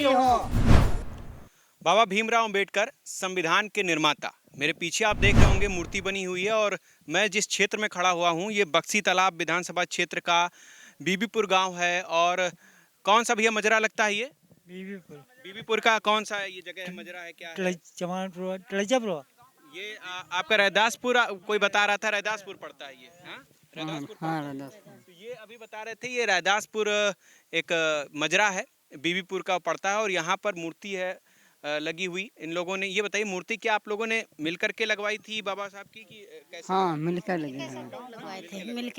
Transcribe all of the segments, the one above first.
की हो। बाबा भीमराव अंबेडकर संविधान के निर्माता। मेरे पीछे आप देख रहे होंगे मूर्ति बनी हुई है और मैं जिस क्षेत्र में खड़ा हुआ हूँ ये बक्सी तालाब विधानसभा क्षेत्र का बीबीपुर गांव है। और कौन सा भैया मजरा लगता है ये? बीबीपुर बीबीपुर का कौन सा है ये जगह है, मजरा है, क्या है? चमानपुर टलजपुर। ये आपका रैदासपुर कोई बता रहा था, रैदासपुर पड़ता है ये। हाँ, रैदासपुर पड़ता है। तो ये अभी बता रहे थे ये रैदासपुर एक मजरा है, बीबीपुर का पड़ता है। और यहाँ पर मूर्ति है लगी हुई। इन लोगों ने, ये बताइए, मूर्ति क्या आप लोगों ने मिल करके लगवाई थी बाबा साहब की कि कैसे? हाँ, मिलकर लगे हैं।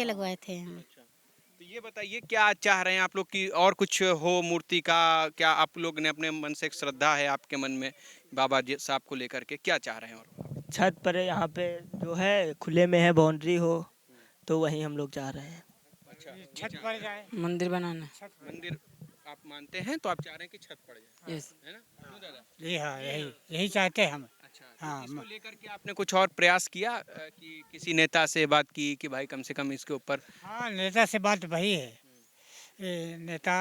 लगवाए थे हम। अच्छा, तो ये बताइए क्या चाह रहे हैं आप लोग की और कुछ हो मूर्ति का? क्या आप लोग ने अपने मन से एक श्रद्धा है आपके मन में बाबा जी साहब को लेकर के, क्या चाह रहे हैं? और छत पर यहाँ पे जो है खुले में है, बाउंड्री हो तो वहीं हम लोग चाह रहे हैं। अच्छा, छत पर जाए, मंदिर बनाना। मंदिर आप मानते हैं तो आप चाह रहे हैं कि छत पड़ जाए, यस। है ना? क्यों दादा? जी हाँ, यही चाहते हैं हम। अच्छा, हाँ, तो इसको लेकर के आपने कुछ और प्रयास किया कि किसी नेता से बात की कि भाई कम से कम इसके ऊपर? हाँ, नेता से बात वही है, ये नेता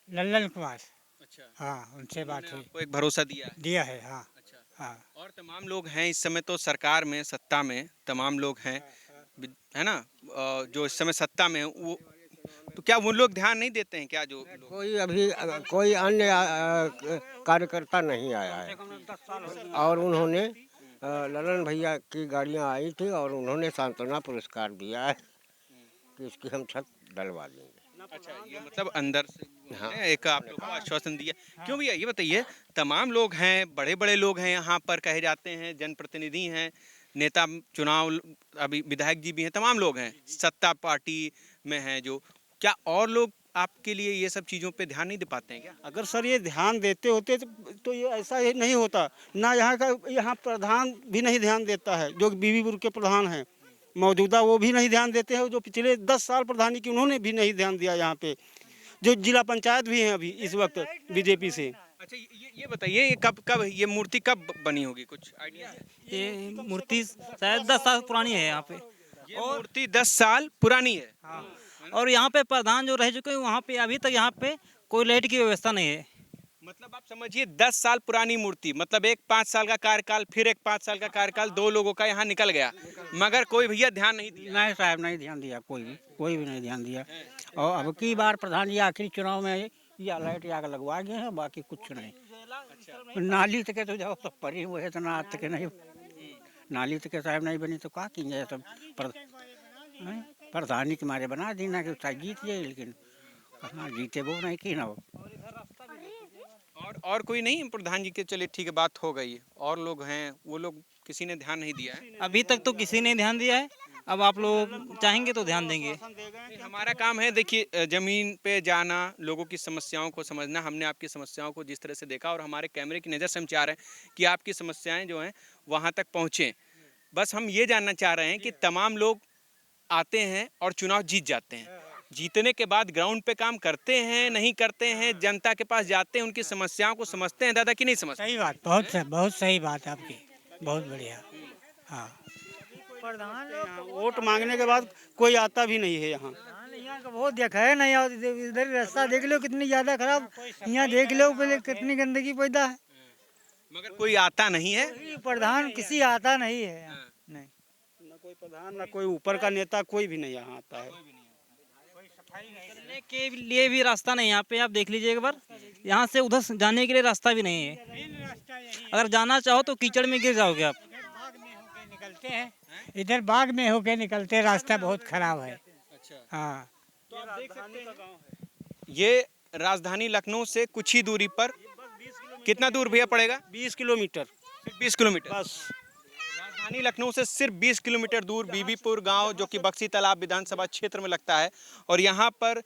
लल्लन कुमार। अच्छा, हाँ, उनसे बात उन्होंने हुई, आपको एक भरोसा दिया है? दिया है। हाँ अच्छा, हाँ। और तमाम लोग हैं इस समय तो सरकार में, सत्ता में तमाम लोग हैं, है ना? जो इस समय सत्ता में है, वो तो क्या वो लोग ध्यान नहीं देते हैं क्या? जो लोग कोई अभी कोई अन्य कार्यकर्ता नहीं आया है और उन्होंने ललन भैया की गाड़ियां आई थी और उन्होंने सांत्वना पुरस्कार दिया है कि इसकी हम छत डलवा देंगे। अच्छा, ये मतलब अंदर से हाँ। उन्होंने एक आप लोग को आश्वासन दिया। क्यों भैया, ये बताइए, तमाम लोग हैं, बड़े बड़े लोग हैं यहाँ पर कहे जाते हैं, जनप्रतिनिधि हैं, नेता, चुनाव, अभी विधायक जी भी हैं, तमाम लोग हैं, सत्ता पार्टी में हैं जो, क्या और लोग आपके लिए ये सब चीज़ों पे ध्यान नहीं दे पाते हैं क्या? अगर सर ये ध्यान देते होते तो ये ऐसा ही नहीं होता ना। यहाँ प्रधान भी नहीं ध्यान देता है, जो बीबीपुर के प्रधान हैं मौजूदा, वो भी नहीं ध्यान देते हैं। जो पिछले 10 साल प्रधानी की, उन्होंने भी नहीं ध्यान दिया। यहाँ पे जो जिला पंचायत भी हैं अभी इस वक्त बीजेपी से। अच्छा, ये बताइए, ये कब कब ये मूर्ति कब बनी होगी, कुछ आइडिया है? ये मूर्ति शायद 10 साल पुरानी है यहाँ पे। ये मूर्ति 10 साल पुरानी है। और यहाँ पे प्रधान जो रह चुके हैं वहाँ पे अभी तक यहाँ पे कोई लाइट की व्यवस्था नहीं है। मतलब आप समझिए 10 साल पुरानी मूर्ति, मतलब एक 5 साल का कार्यकाल, फिर एक 5 साल का कार्यकाल, 2 लोगों का यहाँ निकल गया, मगर कोई भैया ध्यान नहीं दिया। नहीं साहब, नहीं ध्यान दिया, कोई भी नहीं ध्यान दिया। और अब की बार प्रधान जी आखिरी चुनाव में या लाइट या लगवा गए हैं, बाकी कुछ नहीं। नाली तक तो जाओ सब परी हुए है, तो ना तक नहीं, नाली तक साहब नहीं बनी तो का किए सब प्रधानी के मारे बना देना कि जीत जाए, लेकिन कहाँ जीते वो नहीं की ना वो। और कोई नहीं प्रधान जी के, चलिए ठीक है, बात हो गई। और लोग हैं, वो लोग किसी ने ध्यान नहीं दिया है अभी तक तो किसी ने ध्यान दिया है। अब आप लोग चाहेंगे तो ध्यान देंगे। हमारा काम है, देखिए, जमीन पे जाना, लोगों की समस्याओं को समझना। हमने आपकी समस्याओं को जिस तरह से देखा और हमारे कैमरे की नज़र से हम चाह रहे हैं कि आपकी समस्याएं जो हैं वहाँ तक पहुँचें। बस हम ये जानना चाह रहे हैं कि तमाम लोग आते हैं और चुनाव जीत जाते हैं, जीतने के बाद ग्राउंड पे काम करते हैं, नहीं करते हैं, जनता के पास जाते हैं, उनकी समस्याओं को समझते हैं दादा, कि नहीं समझते? सही बात, बहुत सही बात है आपकी, बहुत बढ़िया। हाँ, प्रधान वोट मांगने के बाद कोई आता भी नहीं है यहाँ। यहाँ का बहुत देखा है ना, यहाँ इधर रास्ता देख लो कितनी ज्यादा खराब, यहाँ देख लो पहले कितनी गंदगी पैदा है, मगर कोई आता नहीं है। प्रधान किसी आता नहीं है यहाँ। नहीं, ना कोई प्रधान, ना कोई ऊपर का नेता, कोई भी नहीं यहाँ आता है। चलने के लिए भी रास्ता नहीं यहाँ पे, आप देख लीजिए एक बार, यहाँ से उधर जाने के लिए रास्ता भी नहीं है। अगर जाना चाहो तो कीचड़ में गिर जाओगे आप। निकलते हैं इधर बाग में होके निकलते हैं, रास्ता बहुत खराब है। अच्छा, हाँ, तो आप देख सकते हैं ये राजधानी लखनऊ से कुछ ही दूरी पर, कितना दूर भैया पड़ेगा? 20 किलोमीटर, सिर्फ 20 किलोमीटर। बस। राजधानी लखनऊ से सिर्फ 20 किलोमीटर दूर बीबीपुर गांव, जो कि बक्सी तालाब विधानसभा क्षेत्र में लगता है। और यहाँ पर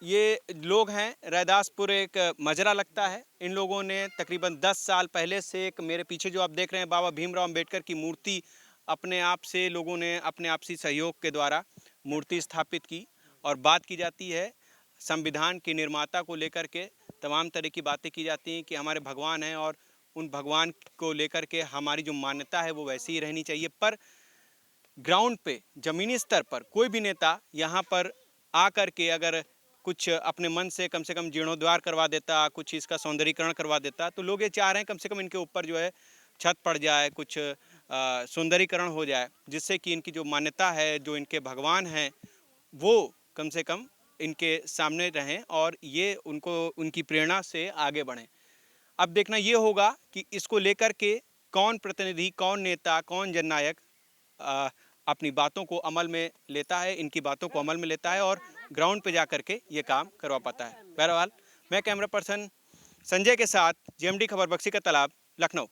ये लोग हैं, रैदासपुर एक मजरा लगता है। इन लोगों ने तकरीबन 10 साल पहले से, एक मेरे पीछे जो आप देख रहे हैं बाबा भीमराव अंबेडकर की मूर्ति, अपने आप से लोगों ने अपने आपसी सहयोग के द्वारा मूर्ति स्थापित की। और बात की जाती है संविधान के निर्माता को लेकर के, तमाम तरह की बातें की जाती हैं कि हमारे भगवान हैं और उन भगवान को लेकर के हमारी जो मान्यता है वो वैसी ही रहनी चाहिए। पर ग्राउंड पे, ज़मीनी स्तर पर कोई भी नेता यहाँ पर आकर के अगर कुछ अपने मन से कम जीर्णोद्धार करवा देता, कुछ इसका सौंदर्यीकरण करवा देता। तो लोग ये चाह रहे हैं कम से कम इनके ऊपर जो है छत पड़ जाए, कुछ सौंदर्यीकरण हो जाए, जिससे कि इनकी जो मान्यता है, जो इनके भगवान हैं, वो कम से कम इनके सामने रहें और ये उनको उनकी प्रेरणा से आगे बढ़ें। अब देखना ये होगा कि इसको लेकर के कौन प्रतिनिधि, कौन नेता, कौन जननायक अपनी बातों को अमल में लेता है, इनकी बातों को अमल में लेता है और ग्राउंड पे जा करके ये काम करवा पाता है। बहरहाल मैं कैमरा पर्सन संजय के साथ, जीएमडी खबर, बक्सी का तालाब, लखनऊ।